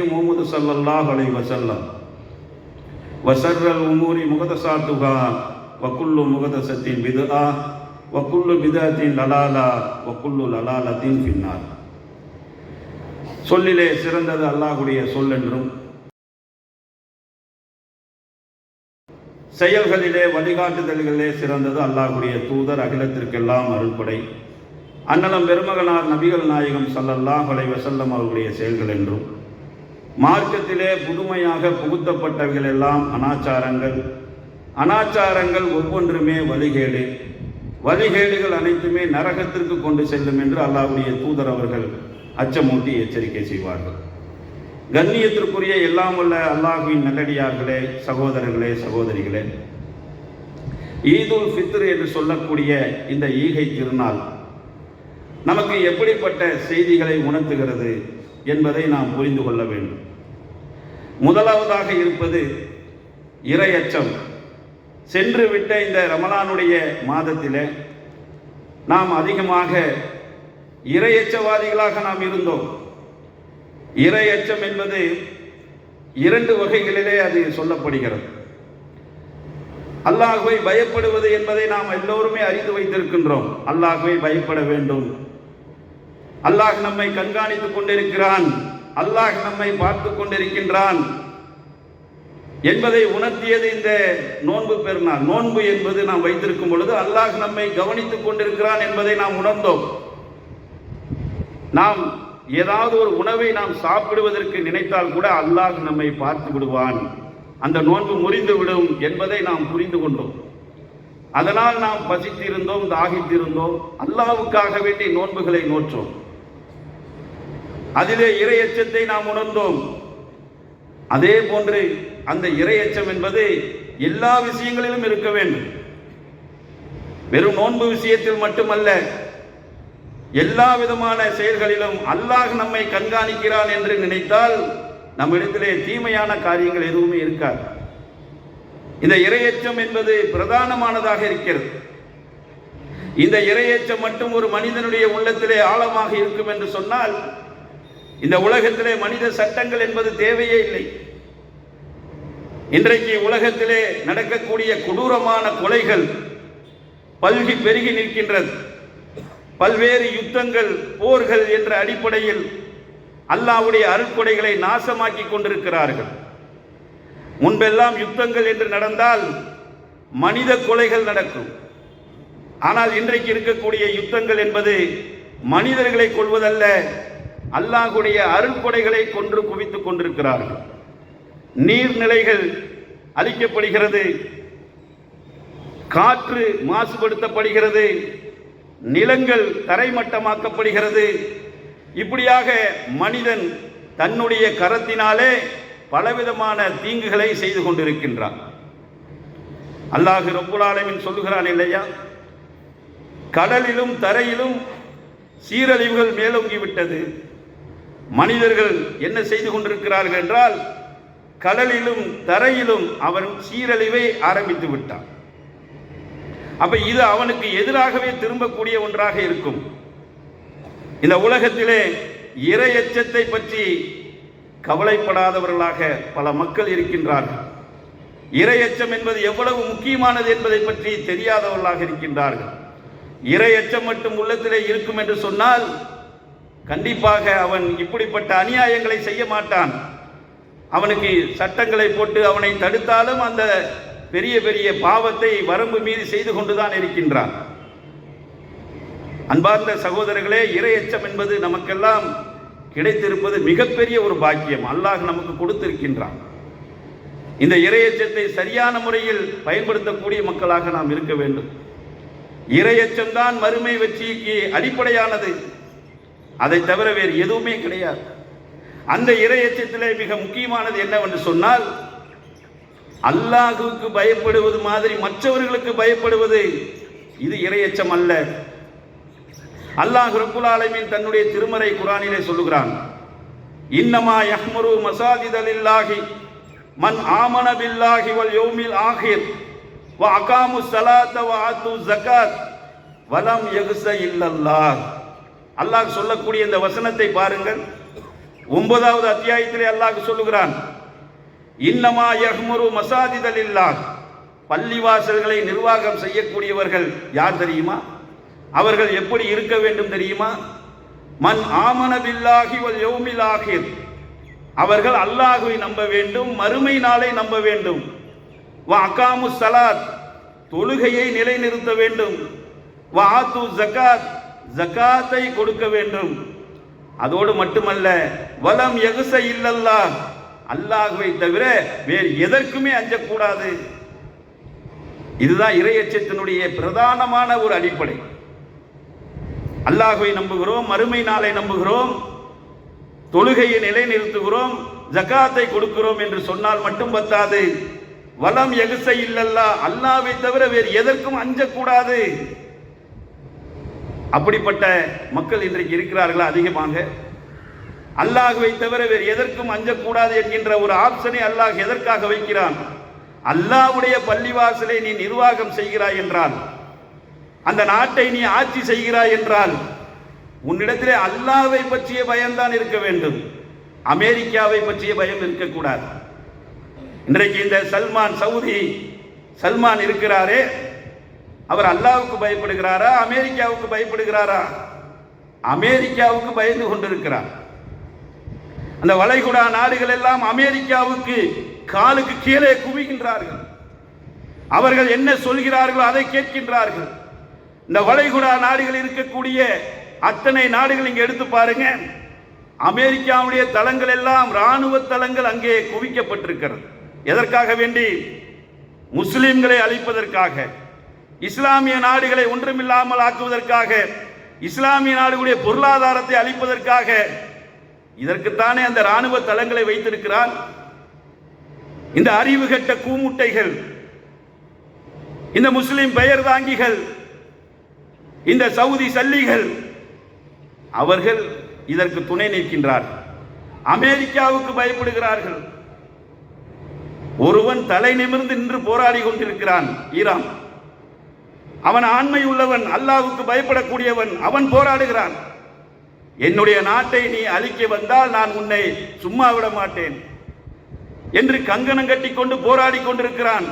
முஹம்மது ஸல்லல்லாஹு அலைஹி வஸல்லம் வஸர்ரல் உமூரி முஹதஸாத்துஹா வகுல்லு முஹதஸத்தின் பித்ஆ வகுல்லு பித்அத்தின் லலாலா வகுல்லு லலாலத்தின் ஃபின்னார். சொல்லிலே சிறந்தது அல்லாஹ்வுடைய சொல் என்றும், செயல்களிலே வழிகாட்டுதல்களிலே சிறந்தது அல்லாஹ்வுடைய தூதர் அகிலத்திற்கெல்லாம் அருள்படை அன்னலம் பெருமகனார் நபிகள் நாயகம் ஸல்லல்லாஹு அலைஹி வஸல்லம் அவர்களுடைய செயல்கள் என்றும், மார்க்கத்திலே புதுமையாக புகுத்தப்பட்டவைகள் எல்லாம் அனாச்சாரங்கள் ஒவ்வொன்றுமே வழிகேடுகள் அனைத்துமே நரகத்திற்கு கொண்டு செல்லும் என்று அல்லாஹ்வுடைய தூதர் அவர்கள் அச்சமூட்டி எச்சரிக்கை செய்வார்கள். கண்ணியத்திற்குரிய எல்லாம் உள்ள அல்லாஹ்வின் நல்லடியார்களே, சகோதரர்களே, சகோதரிகளே, ஈதுல் ஃபித்ர் என்று சொல்லக்கூடிய இந்த ஈகை திருநாள் நமக்கு எப்படிப்பட்ட செய்திகளை உணர்த்துகிறது என்பதை நாம் புரிந்து கொள்ள வேண்டும். முதலாவதாக இருப்பது இறையச்சம். சென்று விட்ட இந்த ரமலானுடைய மாதத்திலே நாம் அதிகமாக இறையச்சவாதிகளாக நாம் இருந்தோம். இறையச்சம் என்பது இரண்டு வகைகளிலே அது சொல்லப்படுகிறது. அல்லாஹ்வை பயப்படுவது என்பதை நாம் எல்லோருமே அறிந்து வைத்திருக்கின்றோம். அல்லாஹ்வை பயப்பட வேண்டும், அல்லாஹ் நம்மை கண்காணித்துக் கொண்டிருக்கிறான், அல்லாஹ் நம்மை பார்த்து கொண்டிருக்கின்றான் என்பதை உணர்த்தியது இந்த நோன்பு பெருநாள். நோன்பு என்பது நாம் வைத்திருக்கும் பொழுது அல்லாஹ் நம்மை கவனித்துக் கொண்டிருக்கிறான் என்பதை நாம் உணர்ந்தோம். நாம் ஏதாவது ஒரு உணவை நாம் சாப்பிடுவதற்கு நினைத்தால் கூட அல்லாஹ் நம்மை பார்த்து விடுவான், அந்த நோன்பு முறிந்து விடும் என்பதை நாம் புரிந்து கொண்டோம். அதனால் நாம் பசித்திருந்தோம், தாகித்திருந்தோம், அல்லாஹ்வுக்காக வேண்டி நோன்புகளை நோற்றோம். அதிலே இறையச்சத்தை நாம் உணர்ந்தோம். அதே போன்று அந்த இறையச்சம் என்பது எல்லா விஷயங்களிலும் இருக்க வேண்டும். வெறும் நோன்பு விஷயத்தில் மட்டுமல்ல, எல்லா விதமான செயல்களிலும் அல்லாஹ் நம்மை கண்காணிக்கிறான் என்று நினைத்தால் நம்மிடத்திலே தீமையான காரியங்கள் எதுவுமே இருக்காது. இந்த இறையச்சம் என்பது பிரதானமானதாக இருக்கிறது. இந்த இறையச்சம் மட்டும் ஒரு மனிதனுடைய உள்ளத்திலே ஆழமாக இருக்கும் என்று சொன்னால் இந்த உலகத்திலே மனித சட்டங்கள் என்பது தேவையே இல்லை. இன்றைக்கு உலகத்திலே நடக்கக்கூடிய கொடூரமான கொலைகள் பல்கி பெருகி நிற்கின்றது. பல்வேறு யுத்தங்கள், போர்கள் என்ற அடிப்படையில் அல்லாஹ்வுடைய அருட்கொடைகளை நாசமாக்கி கொண்டிருக்கிறார்கள். முன்பெல்லாம் யுத்தங்கள் என்று நடந்தால் மனித கொலைகள் நடக்கும். ஆனால் இன்றைக்கு இருக்கக்கூடிய யுத்தங்கள் என்பது மனிதர்களை கொள்வதல்ல, அல்லாஹ்வுடைய அருட்கொடைகளை கொன்று குவித்துக் கொண்டிருக்கிறார்கள். நீர்நிலைகள் அழிக்கப்படுகிறது, காற்று மாசுபடுத்தப்படுகிறது, நிலங்கள் தரைமட்டமாக்கப்படுகிறது. இப்படியாக மனிதன் தன்னுடைய கரத்தினாலே பலவிதமான தீங்குகளை செய்து கொண்டிருக்கின்றான். அல்லாஹ் ரப்புல் ஆலமீன் சொல்லுகிறான் இல்லையா, கடலிலும் தரையிலும் சீரழிவுகள் மேலோங்கிவிட்டது. மனிதர்கள் என்ன செய்து கொண்டிருக்கிறார்கள் என்றால், கடலிலும் தரையிலும் அவன் சீரழிவை ஆரம்பித்து விட்டான். அப்ப இது அவனுக்கு எதிராகவே திரும்பக்கூடிய ஒன்றாக இருக்கும். இந்த உலகத்திலே இறையச்சத்தை பற்றி கவலைப்படாதவர்களாக பல மக்கள் இருக்கின்றார்கள். இறையச்சம் என்பது எவ்வளவு முக்கியமானது என்பதை பற்றி தெரியாதவர்களாக இருக்கின்றார்கள். இறையச்சம் மட்டும் உள்ளத்திலே இருக்கும் என்று சொன்னால் கண்டிப்பாக அவன் இப்படிப்பட்ட அநியாயங்களை செய்ய மாட்டான். அவனுக்கு சட்டங்களை போட்டு அவனை தடுத்தாலும் அந்த பெரிய பெரிய பாவத்தை வரம்பு மீறி செய்து கொண்டுதான் இருக்கின்றான். அன்பார்ந்த சகோதரர்களே, இறையச்சம் என்பது நமக்கெல்லாம் கிடைத்திருப்பது மிகப்பெரிய ஒரு பாக்கியம். அல்லாஹ் நமக்கு கொடுத்திருக்கின்றான். இந்த இறையச்சத்தை சரியான முறையில் பயன்படுத்தக்கூடிய மக்களாக நாம் இருக்க வேண்டும். இறையச்சம் தான் மறுமை வெற்றிக்கு அடிப்படையானது. அதை தவிர வேறு எதுவுமே கிடையாது. அந்த இறையச்சத்திலே மிக முக்கியமானது என்னவென்று சொன்னால், அல்லாஹ்வுக்கு பயப்படுவது மாதிரி மற்றவர்களுக்கு பயப்படுவது. இது இறையச்சம் அல்ல. அல்லாஹ் ரப்புல் ஆலமீன் தன்னுடைய திருமறை குர்ஆனிலே சொல்லுகிறான், இன்னமா யஹ்முரு மசாஜிதலில்லாஹி மன் ஆமன பில்லாஹி வல் யௌமில் ஆகிர் வ அகாமு ஸலாத்த வ ஆத்து ஸகாத் வலம் யக்ஸ இல்லல்லாஹ். அல்லாஹ் சொல்லக்கூடிய இந்த வசனத்தை பாருங்கள். 9வது அத்தியாயத்திலே அல்லாஹ் சொல்லுகிறான், இன்னமா யஹ்முரு மசாஜிதலில்லாஹ், பள்ளிவாசல்களை நிர்வாகம் செய்யக்கூடியவர்கள் யார் தெரியுமா? அவர்கள் எப்படி இருக்க வேண்டும் தெரியுமா? மன் ஆமன பில்லாஹி வல் யௌமில் ஆகிர், அவர்கள் அல்லாஹ்வை நம்ப வேண்டும், மறுமை நாளை நம்ப வேண்டும். வ அகாமு ஸலாத், தொழுகையை நிலைநிறுத்த வேண்டும். வ ஆத்து ஜகாத், ஜகாத்தை கொடுக்க வேண்டும். அதோடு மட்டுமல்ல, வலம் யகுஸ இல்லல்லாஹ், அல்லாஹ்வை தவிர வேறு எதற்குமே அஞ்சக்கூடாது. இதுதான் இறையச்சத்தினுடைய பிரதானமான ஒரு அடிப்படை. அல்லாஹ்வை நம்புகிறோம், மறுமை நாளை நம்புகிறோம், தொழுகையை நிலைநிறுத்துகிறோம், ஜகாத்தை கொடுக்கிறோம் என்று சொன்னால் மட்டும் பத்தாது. வலம் யகுஸ இல்லல்லாஹ், அல்லாஹ்வை தவிர வேறு எதற்கும் அஞ்சக்கூடாது. அப்படிப்பட்ட மக்கள் இன்றைக்கு இருக்கிறார்களா? அதிகமாக. அல்லாஹ்வை தவிர வேறு எதற்கும் அஞ்சக்கூடாது என்கின்ற ஒரு ஆப்ஷனை அல்லாஹ் எதற்காக வைக்கிறான்? அல்லாஹ்வுடைய பள்ளிவாசலை நீ நிர்வாகம் செய்கிறாய் என்றால், அந்த நாட்டை நீ ஆட்சி செய்கிறாய் என்றால், உன்னிடத்திலே அல்லாஹ்வை பற்றிய பயம்தான் இருக்க வேண்டும், அமெரிக்காவை பற்றிய பயம் இருக்கக்கூடாது. இன்றைக்கு இந்த சவுதி சல்மான் இருக்கிறாரே, அவர் அல்லாஹ்வுக்கு பயப்படுகிறாரா, அமெரிக்காவுக்கு பயப்படுகிறாரா? அமெரிக்காவுக்கு பயந்து கொண்டிருக்கிறார். அந்த வளைகுடா நாடுகள் எல்லாம் அமெரிக்காவுக்கு காலுக்கு கீழே குவிகின்றார்கள். அவர்கள் என்ன சொல்கிறார்களோ அதை கேட்கின்றார்கள். இந்த வளைகுடா நாடுகள் இருக்கக்கூடிய அத்தனை நாடுகள் இங்கே எடுத்து பாருங்க, அமெரிக்காவுடைய தளங்கள் எல்லாம் இராணுவ தளங்கள் அங்கே குவிக்கப்பட்டிருக்கிறது. எதற்காக வேண்டி? முஸ்லிம்களை அழிப்பதற்காக, இஸ்லாமிய நாடுகளை ஒன்றுமில்லாமல் ஆக்குவதற்காக, இஸ்லாமிய நாடுகளுடைய பொருளாதாரத்தை அழிப்பதற்காக. இதற்குத்தானே அந்த இராணுவ தளங்களை வைத்திருக்கிறார். இந்த அறிவு கெட்ட கூமுட்டைகள், இந்த முஸ்லிம் பெயர் தாங்கிகள், இந்த சவுதி சல்லிகள், அவர்கள் இதற்கு துணை நிற்கின்றார்கள். அமெரிக்காவுக்கு பயப்படுகிறார்கள். ஒருவன் தலை நிமிர்ந்து நின்று போராடி கொண்டிருக்கிறான், ஈரான். அவன் ஆண்மை உள்ளவன், அல்லாஹ்வுக்கு பயப்படக்கூடியவன். அவன் போராடுகிறான், என்னுடைய நாட்டை நீ அழிக்க வந்தால் நான் உன்னை சும்மா விட மாட்டேன் என்று கங்கணம் கட்டி கொண்டு போராடி கொண்டிருக்கிறான்.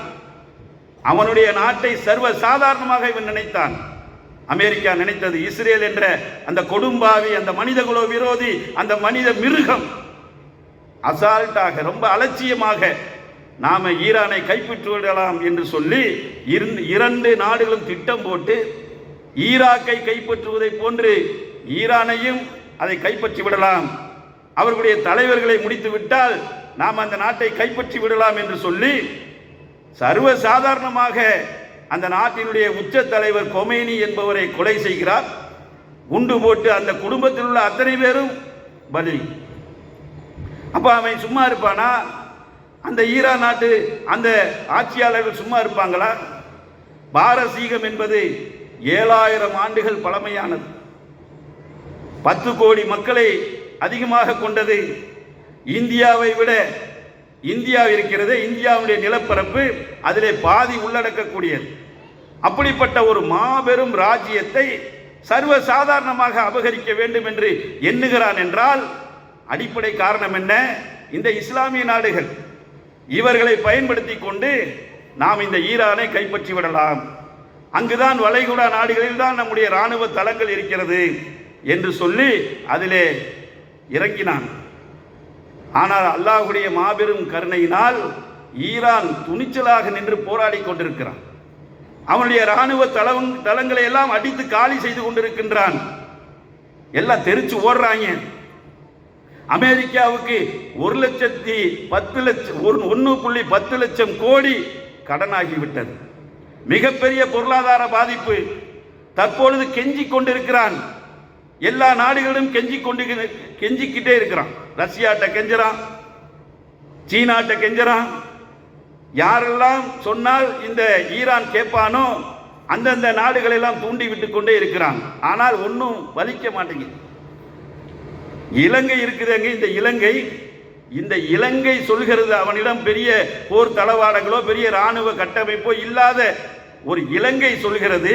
அவனுடைய நாட்டை சர்வ சாதாரணமாக இவன் நினைத்தான். அமெரிக்கா நினைத்தது இஸ்ரேல் என்ற அந்த கொடும்பாவி, அந்த மனிதகுல விரோதி, அந்த மனித மிருகம் அசால்ட்டாக, ரொம்ப அலட்சியமாக நாம ஈரானை கைப்பற்றி விடலாம் என்று சொல்லி 2 நாடுகளும் திட்டம் போட்டு ஈராக்கை கைப்பற்றுவதை போன்று ஈரானையும் அதை கைப்பற்றி விடலாம், அவர்களுடைய தலைவர்களை முடித்து விட்டால் நாம் அந்த நாட்டை கைப்பற்றி விடலாம் என்று சொல்லி சர்வ சாதாரணமாக அந்த நாட்டினுடைய உச்ச தலைவர் கொமேனி என்பவரை கொலை செய்கிறார். குண்டு போட்டு அந்த குடும்பத்தில் உள்ள அத்தனை பேரும் பலி. அப்ப அவன் சும்மா இருப்பானா? அந்த ஈரான் நாட்டு அந்த ஆட்சியாளர்கள் சும்மா இருப்பாங்களா? பாரசீகம் என்பது 7000 ஆண்டுகள் பழமையானது, 10 கோடி மக்களை அதிகமாக கொண்டது. இந்தியாவை விட இந்தியா இருக்கிறது, இந்தியாவுடைய நிலப்பரப்பு அதிலே பாதி உள்ளடக்கக்கூடியது. அப்படிப்பட்ட ஒரு மாபெரும் ராஜ்யத்தை சர்வ சாதாரணமாக அபகரிக்க வேண்டும் என்று எண்ணுகிறான் என்றால் அடிப்படை காரணம் என்ன? இந்த இஸ்லாமிய நாடுகள். இவர்களை பயன்படுத்தி கொண்டு நாம் இந்த ஈரானை கைப்பற்றி விடலாம், அங்குதான் வளைகுடா நாடுகளில் தான் நம்முடைய இராணுவ தளங்கள் இருக்கிறது என்று சொல்லி அதிலே இறங்கினான். ஆனால் அல்லாஹ்வுடைய மாபெரும் கருணையினால் ஈரான் துணிச்சலாக நின்று போராடி கொண்டிருக்கிறான். அவனுடைய இராணுவ தளங்களை எல்லாம் அடித்து காலி செய்து கொண்டிருக்கின்றான். எல்லாம் தெரிச்சு ஓடுறாங்க. அமெரிக்காவுக்கு 1,10 லட்சம் கோடி கடனாகிவிட்டது. மிகப்பெரிய பொருளாதார பாதிப்பு. தற்பொழுது கெஞ்சி கொண்டிருக்கிறான். எல்லா நாடுகளிலும் கெஞ்சிக்கிட்டே இருக்கிறான். ரஷ்யாட்ட கெஞ்சுறான், சீனாட்ட கெஞ்சுறான். யாரெல்லாம் சொன்னால் இந்த ஈரான் கேட்பானோ அந்தந்த நாடுகள் எல்லாம் தூண்டி விட்டு கொண்டே இருக்கிறான். ஆனால் ஒன்றும் வலிக்க மாட்டேங்குது. இலங்கை இருக்குதுங்க, இந்த இலங்கை சொல்கிறது, அவனிடம் பெரிய போர் தளவாடங்களோ பெரிய இராணுவ கட்டமைப்போ இல்லாத ஒரு இலங்கை சொல்கிறது,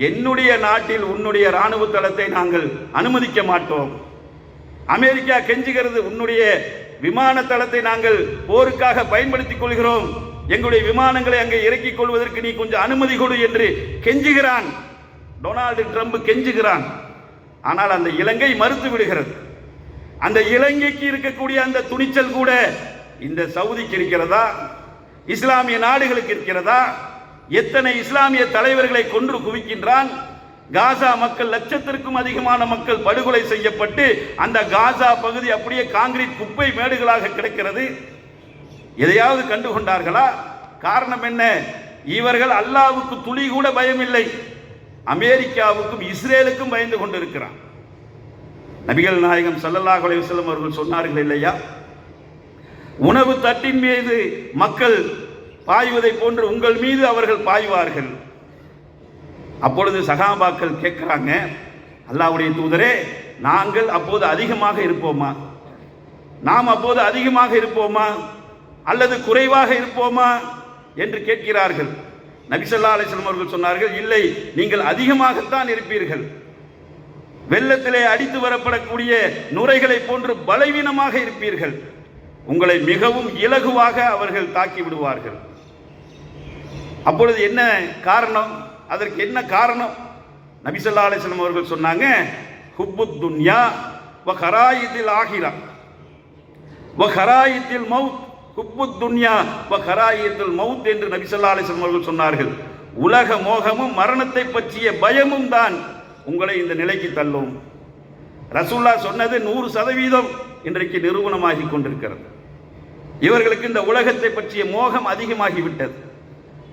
என்னுடைய நாட்டில் உன்னுடைய இராணுவ தளத்தை நாங்கள் அனுமதிக்க மாட்டோம். அமெரிக்கா கெஞ்சுகிறது, உன்னுடைய விமான தளத்தை நாங்கள் போருக்காக பயன்படுத்திக் கொள்கிறோம், எங்களுடைய விமானங்களை அங்கே இறக்கிக் கொள்வதற்கு நீ கொஞ்சம் அனுமதி கொடு என்று கெஞ்சுகிறான். Donald Trump கெஞ்சுகிறான். ஆனால் அந்த இலங்கை மறுத்து விடுகிறது. அந்த இலங்கைக்கு இருக்கக்கூடிய அந்த துணிச்சல் கூட இந்த சவுதிக்கு இருக்கிறதா? இஸ்லாமிய நாடுகளுக்கு இருக்கிறதா? எத்தனை இஸ்லாமிய தலைவர்களை கொன்று குவிக்கின்றான். காசா மக்கள், லட்சத்திற்கும் அதிகமான மக்கள் படுகொலை செய்யப்பட்டு அந்த காசா பகுதி அப்படியே கான்கிரீட் குப்பை மேடுகளாக கிடக்கிறது. எதையாவது கண்டுகொண்டார்களா? காரணம் என்ன? இவர்கள் அல்லாஹ்வுக்கு துளி கூட பயமில்லை, அமெரிக்காவுக்கும் இஸ்ரேலுக்கும் பயந்து கொண்டிருக்கிறான். நபிகள் நாயகம் ஸல்லல்லாஹு அலைஹி வஸல்லம் அவர்கள் சொன்னார்கள் இல்லையா, உணவு தட்டின் மீது மக்கள் பாய்வதை போன்று உங்கள் மீது அவர்கள் பாய்வார்கள். அப்பொழுது சகாபாக்கள் கேட்கிறாங்க, அல்லாஹ்வுடைய தூதரே, நாங்கள் அப்போது அதிகமாக இருப்போமா? நாம் அப்போது அதிகமாக இருப்போமா அல்லது குறைவாக இருப்போமா என்று கேட்கிறார்கள். நபி ஸல்லல்லாஹு அலைஹி வஸல்லம் அவர்கள் சொன்னார்கள், இல்லை, நீங்கள் அதிகமாகத்தான் இருப்பீர்கள். வெள்ளத்திலே அடித்து வரப்படக்கூடிய நுரைகளை போன்று பலவீனமாக இருப்பீர்கள். உங்களை மிகவும் இலகுவாக அவர்கள் தாக்கி விடுவார்கள். அப்பொழுது என்ன காரணம்? அதற்கு என்ன காரணம்? நபி ஸல்லல்லாஹு அலைஹி வஸல்லம் அவர்கள் சொன்னாங்க, ஹுப்புத் துன்யா வ கராயித்தில் ஆகிரா வ கராயித்தில் மவுத். ஹுப்புத் துன்யா வ கராயித்தில் மவுத் என்று நபி ஸல்லல்லாஹு அலைஹி வஸல்லம் அவர்கள் சொன்னார்கள். உலக மோகமும் மரணத்தை பற்றிய பயமும் தான் உங்களை இந்த நிலைக்கு தள்ளும். ரசூலுல்லாஹ் சொன்னது 100% இன்றைக்கு நிரூபணமாகி கொண்டிருக்கிறது. இவர்களுக்கு இந்த உலகத்தை பற்றிய மோகம் அதிகமாகிவிட்டது.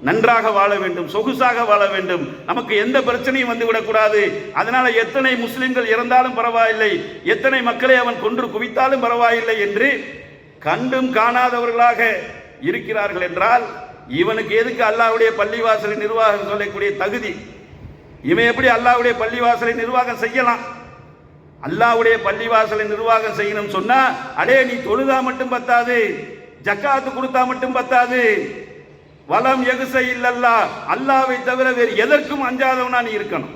நன்றாக வாழ வேண்டும், சொகுசாக வாழ வேண்டும், நமக்கு எந்த பிரச்சனையும் வந்துவிடக்கூடாது. அதனால எத்தனை முஸ்லிம்கள் இறந்தாலும் பரவாயில்லை, எத்தனை மக்களை அவன் கொன்று குவித்தாலும் பரவாயில்லை என்று கண்டும் காணாதவர்களாக இருக்கிறார்கள். என்றால் இவனுக்கு எதுக்கு அல்லாஹ்வுடைய பள்ளிவாசலை நிர்வாகம் சொல்லக்கூடிய தகுதி? இவன் எப்படி அல்லாஹ்வுடைய பள்ளிவாசலை நிர்வாகம் செய்யலாம்? அல்லாஹ்வுடைய பள்ளிவாசலை நிர்வாகம் செய்யணும் சொன்னா, அடே நீ தொழுதா மட்டும் பத்தாது, ஜக்காத்து கொடுத்தா மட்டும் பத்தாது, வலம் எகுச இல்லல்லா, அல்லாஹ்வை தவிர வேறு எதற்கும் அஞ்சாதவனா நீ இருக்கணும்.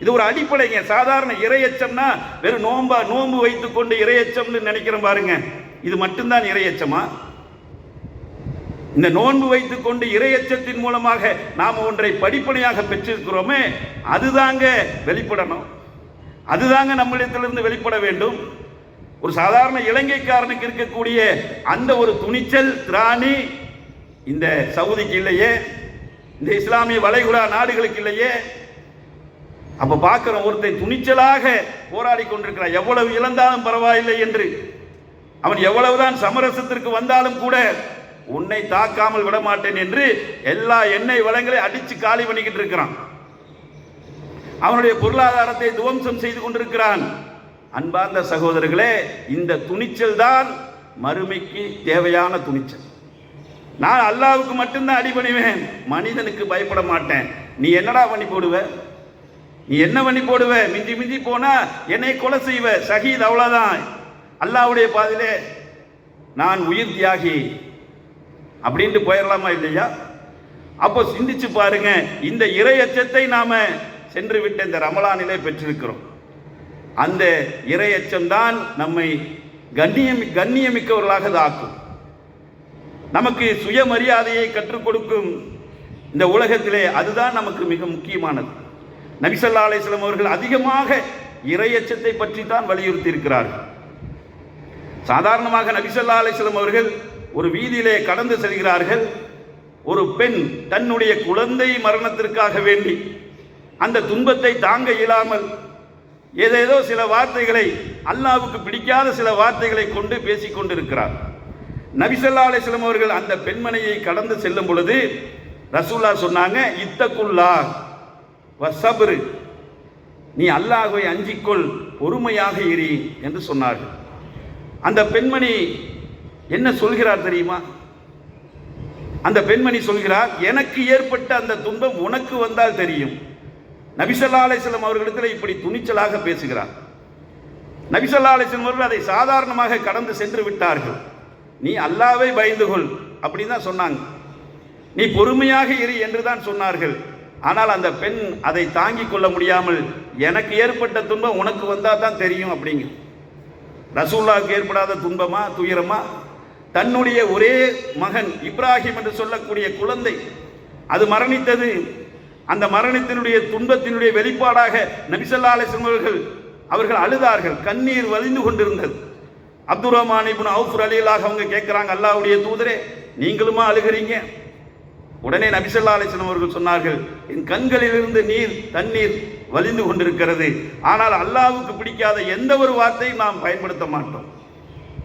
இது ஒரு அடிப்படைங்க. சாதாரண இறையச்சம்னா வெறும் நோன்பு வைத்துக் கொண்டு இறையச்சம்னு நினைக்கிறோம் பாருங்க, இது மட்டும்தான் இறையச்சமா? இந்த நோன்பு வைத்துக் கொண்டு இறையச்சத்தின் மூலமாக நாம் ஒன்றை படிப்பனையாக பெற்றிருக்கிறோமே, அதுதாங்க வெளிப்படணும், அதுதாங்க நம்மிடத்திலிருந்து வெளிப்பட வேண்டும். ஒரு சாதாரண இலங்கைக்காரனுக்கு இருக்கக்கூடிய அந்த ஒரு துணிச்சல், திராணி இந்த சவுதிக்கு இல்லையே, இந்த இஸ்லாமிய வளைகுடா நாடுகளுக்கு இல்லையே. அப்ப பார்க்கிறோம், ஒருத்தன் துணிச்சலாக போராடி கொண்டிருக்கிறான், எவ்வளவு இழந்தாலும் பரவாயில்லை என்று. அவன் எவ்வளவுதான் சமரசத்திற்கு வந்தாலும் கூட உன்னை தாக்காமல் விட மாட்டேன் என்று எல்லா எண்ணெய் வளங்களை அடிச்சு காலி பண்ணிக்கிட்டு இருக்கிறான். அவனுடைய பொருளாதாரத்தை துவம்சம் செய்து கொண்டிருக்கிறான். அன்பார்ந்த சகோதரர்களே, இந்த துணிச்சல் தான் மறுமைக்கு தேவையான துணிச்சல். நான் அல்லாஹ்வுக்கு மட்டும்தான் அடிபணிவேன், மனிதனுக்கு பயப்பட மாட்டேன். நீ என்னடா பண்ணி போடுவ? நீ என்ன பண்ணி போடுவ? மிஞ்சி மிஞ்சி போனா என்னை கொலை செய்வ, ஷஹீத், அவ்வளவுதான். அல்லாஹ்வுடைய பாதையிலே நான் உயிர் தியாகி அப்படின்ட்டு போயிடலாமா இல்லையா? அப்போ சிந்திச்சு பாருங்க, இந்த இறையச்சத்தை நாம சென்று விட்ட இந்த ரமலானிலே பெற்றிருக்கிறோம். அந்த இறையச்சம் தான் நம்மை கண்ணியமிக்கவர்களாக ஆக்கும், நமக்கு சுயமரியாதையை கற்றுக் கொடுக்கும். இந்த உலகத்திலே அதுதான் நமக்கு மிக முக்கியமானது. நபி ஸல்லல்லாஹு அலைஹி வஸல்லம் அவர்கள் அதிகமாக இறையச்சத்தை பற்றி தான் வலியுறுத்தி இருக்கிறார்கள். சாதாரணமாக நபி ஸல்லல்லாஹு அலைஹி வஸல்லம் அவர்கள் ஒரு வீதியிலே கடந்து செல்கிறார்கள். ஒரு பெண் தன்னுடைய குழந்தை மரணத்திற்காக வேண்டி அந்த துன்பத்தை தாங்க இயலாமல் ஏதேதோ சில வார்த்தைகளை, அல்லாஹ்வுக்கு பிடிக்காத சில வார்த்தைகளை கொண்டு பேசிக் கொண்டிருக்கிறார். நபி ஸல்லல்லாஹு அலைஹி வஸல்லம் அவர்கள் அந்த பெண்மணியை கடந்து செல்லும் பொழுது ரசூலுல்லாஹ் சொன்னாங்க, இத்தகுல்லாஹ் வஸப்ர், நீ அல்லாஹ்வை அஞ்சிக்கொள், பொறுமையாக இரு என்று சொன்னார்கள். அந்த பெண்மணி என்ன சொல்கிறார் தெரியுமா? அந்த பெண்மணி சொல்கிறார், எனக்கு ஏற்பட்ட அந்த துன்பம் உனக்கு வந்தால் தெரியும். நபி ஸல்லல்லாஹு அலைஹி வஸல்லம் அவர்களிடத்தில் இப்படி துணிச்சலாக பேசுகிறார். நபி ஸல்லல்லாஹு அலைஹி வஸல்லம் அவர்கள் அதை சாதாரணமாக கடந்து சென்று விட்டார்கள். நீ அல்லாஹ்வை பயந்து கொள் அப்படின்னு தான் சொன்னாங்க, நீ பொறுமையாக இரு என்று தான் சொன்னார்கள். ஆனால் அந்த பெண் அதை தாங்கிக் கொள்ள முடியாமல், எனக்கு ஏற்பட்ட துன்பம் உனக்கு வந்தால் தான் தெரியும் அப்படிங்க. ரசூலுல்லாஹ்வுக்கு ஏற்படாத துன்பமா துயரமா? தன்னுடைய ஒரே மகன் இப்ராஹிம் என்று சொல்லக்கூடிய குழந்தை அது மரணித்தது. அந்த மரணத்தினுடைய துன்பத்தினுடைய வெளிப்பாடாக நபி ஸல்லல்லாஹு அலைஹி வஸல்லம் அவர்கள் அழுதார்கள், கண்ணீர் வழிந்து கொண்டிருந்தது. அப்துர் ரஹ்மான் இப்னு அவுஃப் ரலியல்லாஹு அவங்க கேட்கிறாங்க, அல்லாஹ்வுடைய தூதரே நீங்களுமா அழுகிறீங்க? உடனே நபி ஸல்லல்லாஹு அலைஹி வஸல்லம் அவர்கள் சொன்னார்கள், என் கண்களிலிருந்து தண்ணீர் வழிந்து கொண்டிருக்கிறது. ஆனால் அல்லாஹ்வுக்கு பிடிக்காத எந்த ஒரு வார்த்தையும் நாம் பயன்படுத்த மாட்டோம்.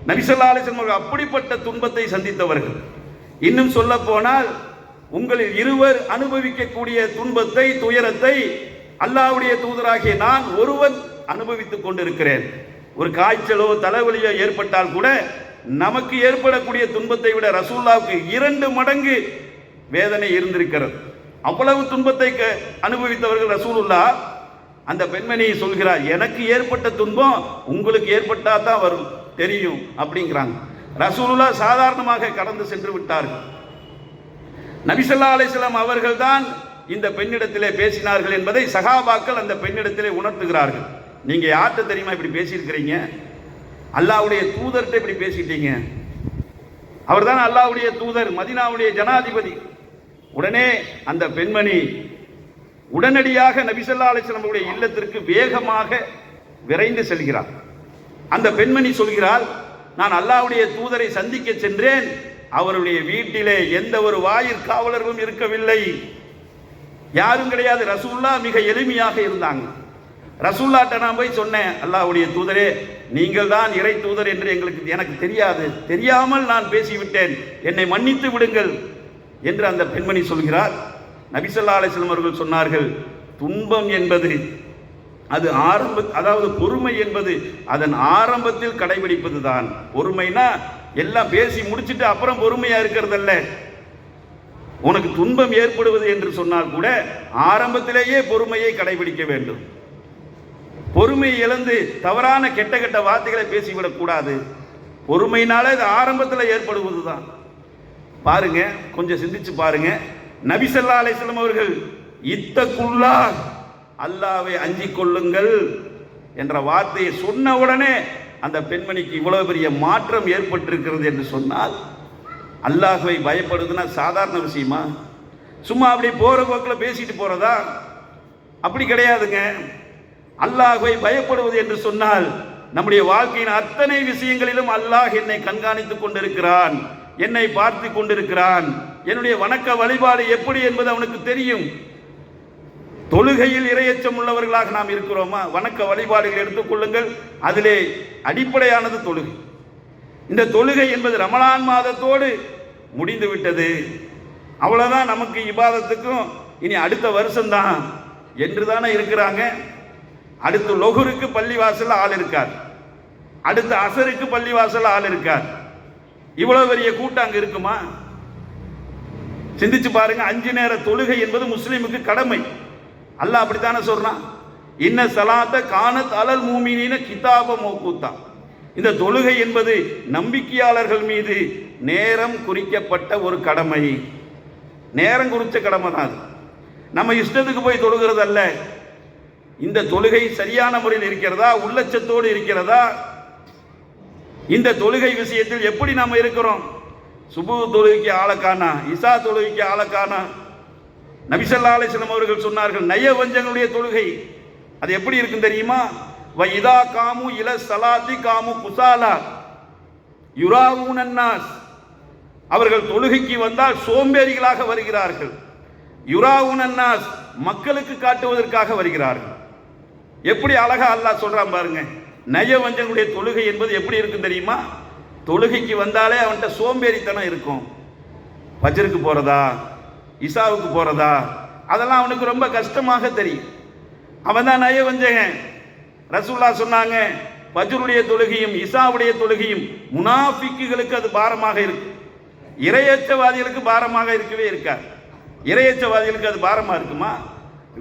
நபி ஸல்லல்லாஹு அலைஹி வஸல்லம் அப்படிப்பட்ட துன்பத்தை சந்தித்தவர்கள். இன்னும் சொல்ல போனால் உங்களில் இருவர் அனுபவிக்கக்கூடிய துன்பத்தை துயரத்தை அல்லாஹ்வுடைய தூதராகிய நான் ஒருவன் அனுபவித்துக் கொண்டிருக்கிறேன். ஒரு காய்ச்சலோ தலைவலியோ ஏற்பட்டால் கூட நமக்கு ஏற்படக்கூடிய துன்பத்தை விட ரசூலுல்லாஹ்வுக்கு 2 மடங்கு வேதனை இருந்திருக்கிறது. அவ்வளவு துன்பத்தை அனுபவித்தவர்கள் ரசூலுல்லாஹ். அந்த பெண்மணி சொல்கிறார், எனக்கு ஏற்பட்ட துன்பம் உங்களுக்கு ஏற்பட்டா தான் வரும் தெரியும் அப்படிங்கிறாங்க. ரசூலுல்லாஹ் சாதாரணமாக கடந்து சென்று விட்டார்கள். நபி ஸல்லல்லாஹு அலைஹி வஸல்லம் அவர்கள் தான் இந்த பெண்ணிடத்திலே பேசினார்கள் என்பதை சஹாபாக்கள் அந்த பெண்ணிடத்திலே உணர்த்துகிறார்கள். நீங்க யார்கிட்ட தெரியுமா இப்படி பேசியிருக்கிறீங்க? அல்லாஹ்வுடைய தூதர்கிட்ட இப்படி பேசிட்டீங்க. அவர் தான் அல்லாஹ்வுடைய தூதர், மதீனாவுடைய ஜனாதிபதி. உடனே அந்த பெண்மணி உடனடியாக நபி ஸல்லல்லாஹு அலைஹி வஸல்லம் அவருடைய இல்லத்திற்கு வேகமாக விரைந்து செல்கிறார். அந்த பெண்மணி சொல்கிறாள், நான் அல்லாஹ்வுடைய தூதரை சந்திக்க சென்றேன். அவருடைய வீட்டிலே எந்த ஒரு வாயிற்காவலர்களும் இருக்கவில்லை, யாரும் கிடையாது. ரசூலுல்லாஹ் மிக எளிமையாக இருந்தாங்க. ரசூலுல்லாஹ்ட்ட நான் போய் சொன்னேன், அல்லாஹ்வுடைய தூதரே நீங்கள் தான் இறை தூதர் என்று எனக்கு தெரியாது, தெரியாமல் நான் பேசிவிட்டேன், என்னை மன்னித்து விடுங்கள் என்று அந்த பெண்மணி சொல்கிறார். நபி ஸல்லல்லாஹு அலைஹி வஸல்லம் அவர்கள் சொன்னார்கள், துன்பம் என்பது அது அதாவது பொறுமை என்பது அதன் ஆரம்பத்தில் கடைபிடிப்பது தான். பொறுமைனா எல்லாம் பேசி முடிச்சுட்டு அப்புறம் பொறுமையா இருக்கிறதல்ல. உனக்கு துன்பம் ஏற்படுவது என்று சொன்னால் கூட ஆரம்பத்திலேயே பொறுமையை கடைபிடிக்க வேண்டும். பொறுமை இழந்து தவறான கெட்ட வார்த்தைகளை பேசிவிடக் கூடாது. பொறுமையினால இது ஆரம்பத்தில் ஏற்படுவது தான். பாருங்க, கொஞ்சம் சிந்திச்சு பாருங்க. நபி ஸல்லல்லாஹு அலைஹி வஸல்லம் அவர்கள் இத்தகுல்லாஹ், அல்லாஹ்வை அஞ்சிக் கொள்ளுங்கள் என்ற வார்த்தையை சொன்ன உடனே அந்த பெண்மணிக்கு இவ்வளவு பெரிய மாற்றம் ஏற்பட்டிருக்கிறது என்று சொன்னால், அல்லாஹ்வை பயப்படுதுன்னா சாதாரண விஷயமா? சும்மா அப்படி போற போக்கில் பேசிட்டு போறதா? அப்படி கிடையாதுங்க. அல்லாஹ்வை பயப்படுவது என்று சொன்னால் நம்முடைய வாழ்க்கையின் அத்தனை விஷயங்களிலும் அல்லாஹ் என்னை கண்காணித்துக் கொண்டிருக்கிறான், என்னை பார்த்து கொண்டிருக்கிறான், என்னுடைய வணக்க வழிபாடு எப்படி என்பது அவனுக்கு தெரியும். தொழுகையில் இறையச்சம் உள்ளவர்களாக நாம் இருக்கிறோமா? வணக்க வழிபாடுகள் எடுத்துக்கொள்ளுங்கள், அதிலே அடிப்படையானது தொழுகை. இந்த தொழுகை என்பது ரமலான் மாதத்தோடு முடிந்து விட்டது, அவ்வளவுதான். நமக்கு இபாதத்துக்கும் இனி அடுத்த வருஷம்தான் என்று தானே இருக்கிறாங்க. அடுத்து லொஹருக்கு பள்ளிவாசல் ஆள் இருக்கார், அடுத்த அசருக்கு பள்ளிவாசல் ஆள் இருக்கார். இவ்வளவு பெரிய கூட்டம் அங்க இருக்குமா? சிந்திச்சு பாருங்க. 5 நேர தொழுகை என்பது முஸ்லிமுக்கு கடமை. அல்லாஹ் அப்படித்தானே சொல்றான், இன்ன ஸலாத்த கானத் அலல் மூமினீன கிதாப மௌகூத்தா. இந்த தொழுகை என்பது நம்பிக்கையாளர்கள் மீது நேரம் குறிக்கப்பட்ட ஒரு கடமை. நேரம் குறித்த கடமை தான் அது. நம்ம இஷ்டத்துக்கு போய் தொழுகிறது அல்ல. இந்த தொழுகை சரியான முறையில் இருக்கிறதா, உள்ளச்சத்தோடு இருக்கிறதா? இந்த தொழுகை விஷயத்தில் எப்படி நாம் இருக்கிறோம்? சுபு தொழுகைக்கு ஆளக்கானா, இசா தொழுகைக்கு ஆளக்கானா. நபி ஸல்லல்லாஹு அலைஹி வஸல்லம் அவர்கள் சொன்னார்கள், நயவஞ்சகனுடைய தொழுகை அது எப்படி இருக்கும் தெரியுமா? வ இதா காமு இல ஸலாத்தி காமு குசாலா யுராவுனன் நாஸ். அவர்கள் தொழுகைக்கு வந்தால் சோம்பேறிகளாக வருகிறார்கள். யுராவுனன் நாஸ், மக்களுக்கு காட்டுவதற்காக வருகிறார்கள். எப்படி அழகா அல்லாஹ் சொல்றான் பாருங்க. நயவஞ்சனுடைய தொழுகை என்பது எப்படி இருக்கும் தெரியுமா? தொழுகைக்கு வந்தாலே அவன்கிட்ட சோம்பேறித்தனம் இருக்கும். ஃபஜ்ருக்கு போறதா, இசாவுக்கு போறதா, அதெல்லாம் அவனுக்கு ரொம்ப கஷ்டமாக தெரியும். அவன் தான் நயவஞ்சகன். ரசூலுல்லாஹ் சொன்னாங்க, ஃபஜ்ருடைய தொழுகையும் இசாவுடைய தொழுகையும் முனாஃபிக்குகளுக்கு அது பாரமாக இருக்கு, இறையச்சவாதிகளுக்கு பாரமாக இருக்கவே இருக்காது. இறையச்சவாதிகளுக்கு அது பாரமா இருக்குமா?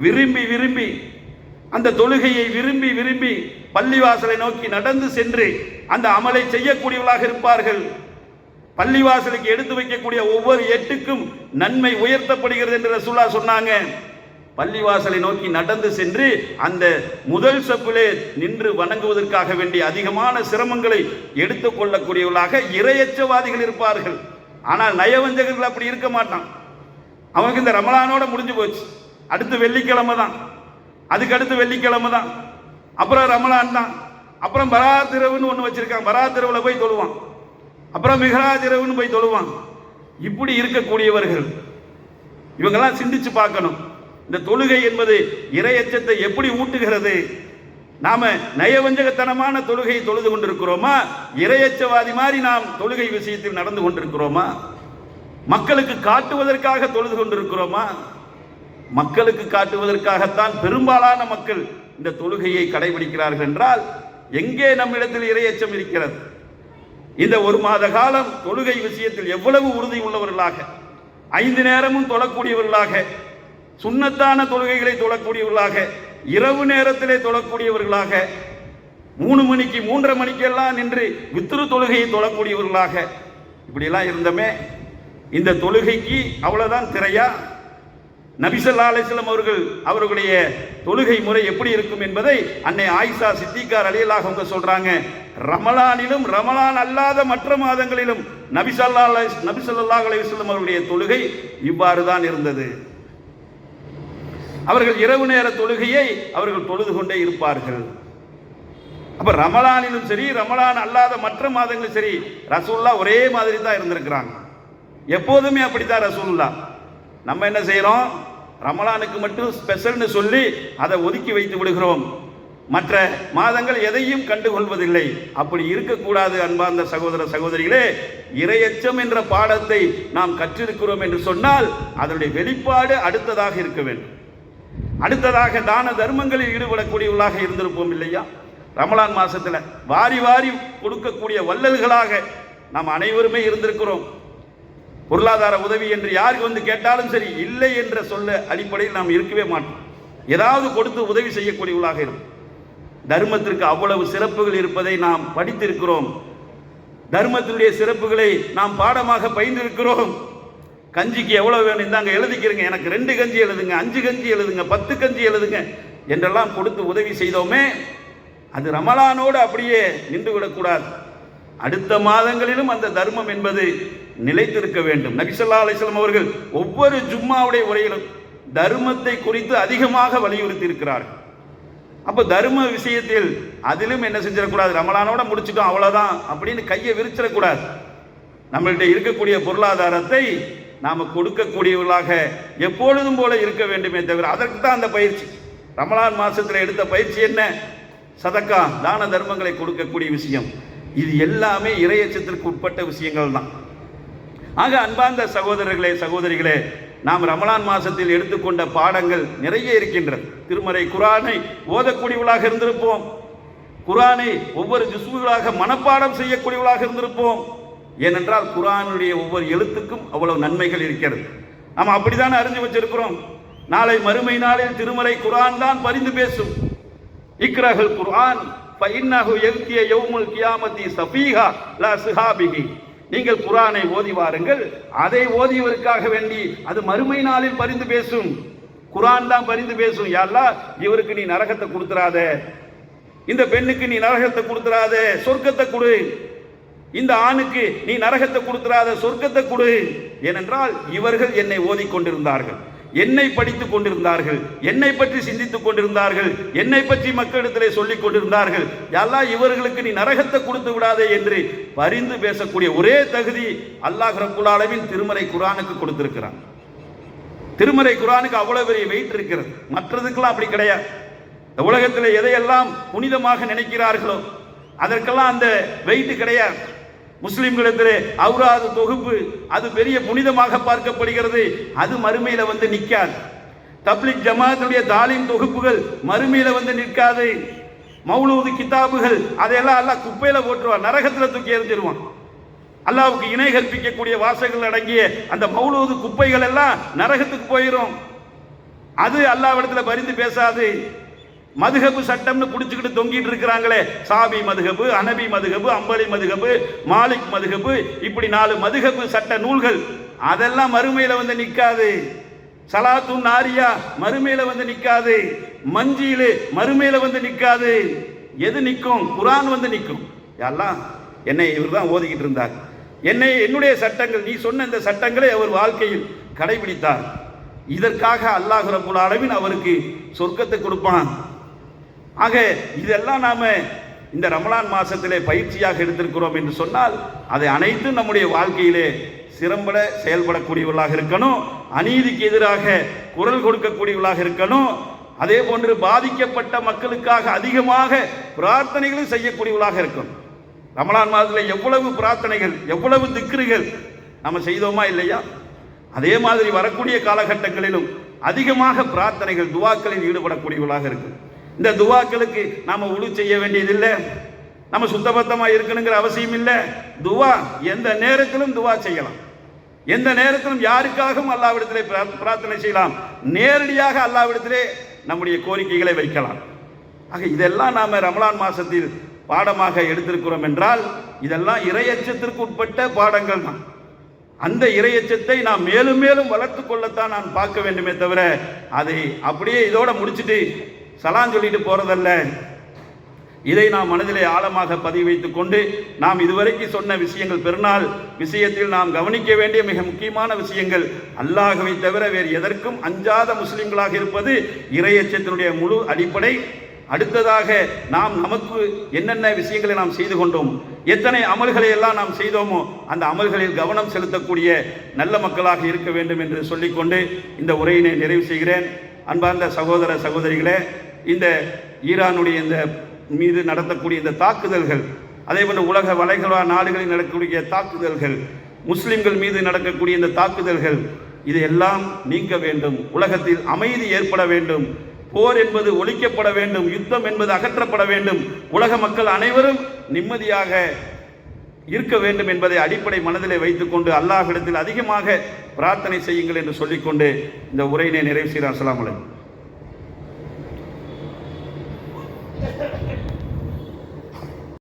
விரும்பி விரும்பி அந்த தொழுகையை விரும்பி விரும்பி பள்ளிவாசலை நோக்கி நடந்து சென்று அந்த அமலை செய்யக்கூடியவர்களாக இருப்பார்கள். பள்ளிவாசலுக்கு எடுத்து வைக்கக்கூடிய ஒவ்வொரு எட்டுக்கும் நன்மை உயர்த்தப்படுகிறது என்று ரசூலுல்லாஹ் சொன்னாங்க. பள்ளிவாசலை நோக்கி நடந்து சென்று அந்த முதல் சப்பிலே நின்று வணங்குவதற்காக வேண்டிய அதிகமான சிரமங்களை எடுத்துக் கொள்ளக்கூடியவர்களாக இறையச்சவாதிகள் இருப்பார்கள். ஆனால் நயவஞ்சகர்கள் அப்படி இருக்க மாட்டான். அவனுக்கு இந்த ரமலானோட முடிஞ்சு போச்சு, அடுத்து வெள்ளிக்கிழமை தான், அதுக்கு அடுத்து வெள்ளிக்கிழமை தான், அப்புறம் ரமலான் தான், அப்புறம் பராத் இரவுன்னு ஒன்று வச்சிருக்கான், பராத் இரவுல போய் தொழுவான், அப்புறம் மிஹராஜ் இரவுன்னு போய் தொழுவான். இப்படி இருக்கக்கூடியவர்கள் இவங்கெல்லாம் சிந்திச்சு பார்க்கணும். இந்த தொழுகை என்பது இறையச்சத்தை எப்படி ஊட்டுகிறது? நாம நயவஞ்சகத்தனமான தொழுகையை தொழுது கொண்டிருக்கிறோமா? இறையச்சவாதி மாதிரி நாம் தொழுகை விஷயத்தில் நடந்து கொண்டிருக்கிறோமா? மக்களுக்கு காட்டுவதற்காக தொழுது கொண்டிருக்கிறோமா? மக்களுக்கு காட்டுவதற்காகத்தான் பெரும்பாலான மக்கள் இந்த தொழுகையை கடைபிடிக்கிறார்கள் என்றால் எங்கே நம்மிடத்தில் இறையச்சம் இருக்கிறது? இந்த ஒரு மாத காலம் தொழுகை விஷயத்தில் எவ்வளவு உறுதி உள்ளவர்களாக, 5 நேரமும் தொழக்கூடியவர்களாக, சுன்னத்தான தொழுகைகளை தொழக்கூடியவர்களாக, இரவு நேரத்திலே தொழக்கூடியவர்களாக, 3 மணிக்கு 3:30 மணிக்கெல்லாம் நின்று வித்ரு தொழுகையை தொழக்கூடியவர்களாக இப்படியெல்லாம் இருந்தமே. இந்த தொழுகைக்கு அவ்வளவுதான் திரையா? நபி ஸல்லல்லாஹு அலைஹி வஸல்லம் அவர்களுடைய தொழுகை முறை எப்படி இருக்கும் என்பதை அன்னை ஆயிஷா சித்திகா ரலியல்லாஹு அன்ஹா சொல்றாங்க. ரமலானிலும் ரமலான் அல்லாத மற்ற மாதங்களிலும் நபி ஸல்லல்லாஹு அலைஹி வஸல்லம் அவருடைய தொழுகை இவ்வாறு தான் இருந்தது. அவர்கள் இரவு நேர தொழுகையை அவர்கள் தொழுது கொண்டே இருப்பார்கள். அப்ப ரமலானிலும் சரி, ரமலான் அல்லாத மற்ற மாதங்களும் சரி, ரசூலுல்லாஹ் ஒரே மாதிரி தான் இருந்திருக்கிறாங்க. எப்போதுமே அப்படித்தான் ரசூலுல்லாஹ். நம்ம என்ன செய்யறோம்? ரமலானுக்கு மட்டும் ஸ்பெஷல்னு சொல்லி அதை ஒதுக்கி வைத்து விடுகிறோம். மற்ற மாதங்கள் எதையும் கண்டுகொள்வதில்லை. அப்படி இருக்கக்கூடாது. அன்பார்ந்த சகோதர சகோதரிகளே, இறையச்சம் என்ற பாடத்தை நாம் கற்றிருக்கிறோம் என்று சொன்னால் அதனுடைய வெளிப்பாடு அடுத்ததாக இருக்க வேண்டும். அடுத்ததாக தான தர்மங்களில் ஈடுபடக்கூடியவர்களாக இருந்திருப்போம் இல்லையா? ரமலான் மாசத்துல வாரி வாரி கொடுக்கக்கூடிய வல்லல்களாக நாம் அனைவருமே இருந்திருக்கிறோம். பொருளாதார உதவி என்று யாருக்கு வந்து கேட்டாலும் சரி, இல்லை என்ற சொல்ல அடிப்படையில் நாம் இருக்கவே மாட்டோம். ஏதாவது கொடுத்து உதவி செய்யக்கூடியவர்களாக இருக்கும். தர்மத்திற்கு அவ்வளவு சிறப்புகள் இருப்பதை நாம் படித்திருக்கிறோம். தர்மத்தினுடைய சிறப்புகளை நாம் பாடமாக பயின்றிருக்கிறோம். கஞ்சிக்கு எவ்வளவு வேணும், இந்தாங்க எழுதிக்கிறீங்க, எனக்கு 2 கஞ்சி எழுதுங்க, 5 கஞ்சி எழுதுங்க, 10 கஞ்சி எழுதுங்க என்றெல்லாம் கொடுத்து உதவி செய்தோமே. அது ரமலானோடு அப்படியே நின்று விடக்கூடாது. அடுத்த மாதங்களிலும் அந்த தர்மம் என்பது நிலைத்திருக்க வேண்டும். நபி ஸல்லல்லாஹு அலைஹி வஸல்லம் அவர்கள் ஒவ்வொரு ஜும்மாவுடைய உரையிலும் தர்மத்தை குறித்து அதிகமாக வலியுறுத்தி இருக்கிறார்கள். அப்ப தர்ம விஷயத்தில் அதிலும் என்ன செஞ்சிடக்கூடாது? ரமலானோட முடிச்சுட்டோம் அவ்வளவுதான் அப்படின்னு கையை விரிச்சிடக்கூடாது. நம்மள்கிட்ட இருக்கக்கூடிய பொருளாதாரத்தை நாம கொடுக்கக்கூடியவர்களாக எப்பொழுதும் போல இருக்க வேண்டுமே தவிர, அதற்கு தான் அந்த பயிற்சி. ரமலான் மாசத்துல எடுத்த பயிற்சி என்ன? சதக்கா, தான தர்மங்களை கொடுக்கக்கூடிய விஷயம். இது எல்லாமே இறையச்சத்திற்கு உட்பட்ட விஷயங்கள் தான். ஆக அன்பார்ந்த சகோதரர்களே சகோதரிகளே, நாம் ரமலான் மாசத்தில் எடுத்துக்கொண்ட பாடங்கள் நிறைய இருக்கின்றது. திருமறை குர்ஆனை ஓதக்கூடியவர்களாக இருந்திருப்போம். குர்ஆனை ஒவ்வொரு ஜுஸ்வுகளாக மனப்பாடம் செய்யக்கூடியவர்களாக இருந்திருப்போம். ஏனென்றால் குர்ஆனுடைய ஒவ்வொரு எழுத்துக்கும் அவ்வளவு நன்மைகள் இருக்கிறது. நாம் அப்படித்தான் அறிஞ்சு வச்சிருக்கிறோம். நாளை மறுமை நாளில் திருமறை குர்ஆன் தான் பரிந்து பேசும். இக்ரஹுல் குர்ஆன் ஃபஇன்னஹு யக்திய யௌமுல் கியாமத்தி ஸஃபீஹா லா ஸஹாபிஹி. நீங்கள் குர்ஆனை ஓதி வாருங்கள், அதை ஓதியவருக்காக வேண்டி அது மறுமை நாளில் பரிந்து பேசும். குர்ஆன் தான் பரிந்து பேசும். யா அல்லாஹ், இவருக்கு நீ நரகத்தை கொடுத்துறாத, இந்த பெண்ணுக்கு நீ நரகத்தை கொடுத்துறாத, சொர்க்கத்தை கொடு, இந்த ஆணுக்கு நீ நரகத்தை கொடுத்துறாத, சொர்க்கத்தை கொடு. ஏனென்றால் இவர்கள் என்னை ஓதிக்கொண்டிருந்தார்கள், என்னை படித்துக் கொண்டிருந்தார்கள், என்னை பற்றி சிந்தித்துக் கொண்டிருந்தார்கள், என்னை பற்றி மக்களிடத்திலே சொல்லிக் கொண்டிருந்தார்கள். யா அல்லாஹ், இவர்களுக்கு நீ நரகத்தை கொடுத்து விடாதே என்று பரிந்து பேசக்கூடிய ஒரே தகுதி அல்லாஹ் ரப்புல் ஆலமீன் திருமறை குர்ஆனுக்கு கொடுத்திருக்கிறான். திருமறை குர்ஆனுக்கு அவ்வளவு பெரிய வெயிட் இருக்கிறது. மற்றதுக்கெல்லாம் அப்படி கிடையாது. இந்த உலகத்தில் எதையெல்லாம் புனிதமாக நினைக்கிறார்களோ அதற்கெல்லாம் அந்த வெயிட் கிடையாது. முஸ்லிம்களிடத்திலே அவுராது தொகுப்பு அது பெரிய புனிதமாக பார்க்கப்படுகிறது. அது மறுமையில வந்து நிற்காது. தப்லீக் ஜமாத்துடைய தாலீம் தொகுப்புகள் மறுமையில வந்து நிற்காது. மௌலூது கிதாபுகள் அதையெல்லாம் அல்லாஹ் குப்பையில போட்டுருவான், நரகத்தில் தூக்கி எறிஞ்சிருவான். அல்லாஹ்வுக்கு இணை கற்பிக்கக்கூடிய வாசகங்கள் அடங்கிய அந்த மௌலூது குப்பைகள் எல்லாம் நரகத்துக்கு போயிடும். அது அல்லாஹ்விடத்தில் பரிந்து பேசாது. மதுஹபு சட்டம்னு புடிச்சுக்கிட்டு தொங்கிட்டு இருக்கிறாங்களே, சாபி மதுஹபு, அனபி மதுஹபு, அம்பலி மதுஹபு, மாலிக் மதுஹபு, இப்படி 4 மதுஹபு சட்ட நூல்கள், அதெல்லாம் மறுமையில வந்து நிற்காது. சலாத்தும் நாரியா மறுமையில வந்து நிக்காது, மஞ்சீலு மறுமையில வந்து நிக்காது. எது நிற்கும்? குர்ஆன் வந்து நிற்கும். எல்லாம் என்னை இவர் தான் ஓதிக்கிட்டு இருந்தார், என்னுடைய சட்டங்கள், நீ சொன்ன இந்த சட்டங்களை அவர் வாழ்க்கையில் கடைபிடித்தார். இதற்காக அல்லாஹ் ரப்பல் ஆலமீன் அவருக்கு சொர்க்கத்தை கொடுப்பான். ஆக இதெல்லாம் நாம இந்த ரமலான் மாசத்திலே பயிற்சியாக எடுத்திருக்கிறோம் என்று சொன்னால் அதை அனைத்தும் நம்முடைய வாழ்க்கையிலே சிறம்பட செயல்படக்கூடியவர்களாக இருக்கணும். அநீதிக்கு எதிராக குரல் கொடுக்கக்கூடியவர்களாக இருக்கணும். அதே போன்று பாதிக்கப்பட்ட மக்களுக்காக அதிகமாக பிரார்த்தனைகளும் செய்யக்கூடியவர்களாக இருக்கணும். ரமலான் மாதத்தில் எவ்வளவு பிரார்த்தனைகள், எவ்வளவு திக்ருகள் நம்ம செய்தோமா இல்லையா? அதே மாதிரி வரக்கூடிய காலகட்டங்களிலும் அதிகமாக பிரார்த்தனைகள், துவாக்களில் ஈடுபடக்கூடியவர்களாக இருக்கும். இந்த துவாக்களுக்கு நாம உழு செய்ய வேண்டியதில்லை, நம்ம சுத்தபத்தமாக இருக்கணுங்கிற அவசியம் இல்லை. துவா எந்த நேரத்திலும் துவா செய்யலாம், எந்த நேரத்திலும் யாருக்காகவும் அல்லாஹ்விடத்திலே பிரார்த்தனை செய்யலாம், நேரடியாக அல்லாஹ்விடத்திலே நம்முடைய கோரிக்கைகளை வைக்கலாம். ஆக இதெல்லாம் நாம ரமலான் மாசத்தில் பாடமாக எடுத்திருக்கிறோம் என்றால் இதெல்லாம் இறையச்சத்திற்கு உட்பட்ட பாடங்கள் தான். அந்த இறையச்சத்தை நாம் மேலும் மேலும் வளர்த்து கொள்ளத்தான் நான் பார்க்க வேண்டுமே தவிர அதை அப்படியே இதோட முடிச்சுட்டு சலான் சொல்லிட்டு போறதல்ல. இதை நாம் மனதிலே ஆழமாக பதிவு வைத்துக் கொண்டு நாம் இதுவரைக்கும் சொன்ன விஷயங்கள், பெருநாள் விஷயத்தில் நாம் கவனிக்க வேண்டிய மிக முக்கியமான விஷயங்கள், அல்லாஹ்வை தவிர வேறு எதற்கும் அஞ்சாத முஸ்லிம்களாக இருப்பது இறையச்சத்தினுடைய முழு அடிப்படை. அடுத்ததாக நாம் நமக்கு என்னென்ன விஷயங்களை நாம் செய்து கொண்டோம், எத்தனை அமல்களை எல்லாம் நாம் செய்தோமோ அந்த அமல்களில் கவனம் செலுத்தக்கூடிய நல்ல மக்களாக இருக்க வேண்டும் என்று சொல்லிக்கொண்டு இந்த உரையினை நிறைவு செய்கிறேன். அன்பார்ந்த சகோதர சகோதரிகளே, இந்த ஈரானுடைய இந்த மீது நடத்தக்கூடிய இந்த தாக்குதல்கள், அதே போன்று உலக வளைகுடா நாடுகளில் நடக்கக்கூடிய தாக்குதல்கள், முஸ்லிம்கள் மீது நடக்கக்கூடிய இந்த தாக்குதல்கள், இதையெல்லாம் நீங்க வேண்டும். உலகத்தில் அமைதி ஏற்பட வேண்டும். போர் என்பது ஒழிக்கப்பட வேண்டும். யுத்தம் என்பது அகற்றப்பட வேண்டும். உலக மக்கள் அனைவரும் நிம்மதியாக இருக்க வேண்டும் என்பதை அடிப்படை மனதிலே வைத்துக்கொண்டு அல்லாஹ்விடத்தில் அதிகமாக பிரார்த்தனை செய்யுங்கள் என்று சொல்லிக்கொண்டு இந்த உரையினை நிறைவு செய்கிறேன். அஸ்ஸலாமு அலைக்கும்.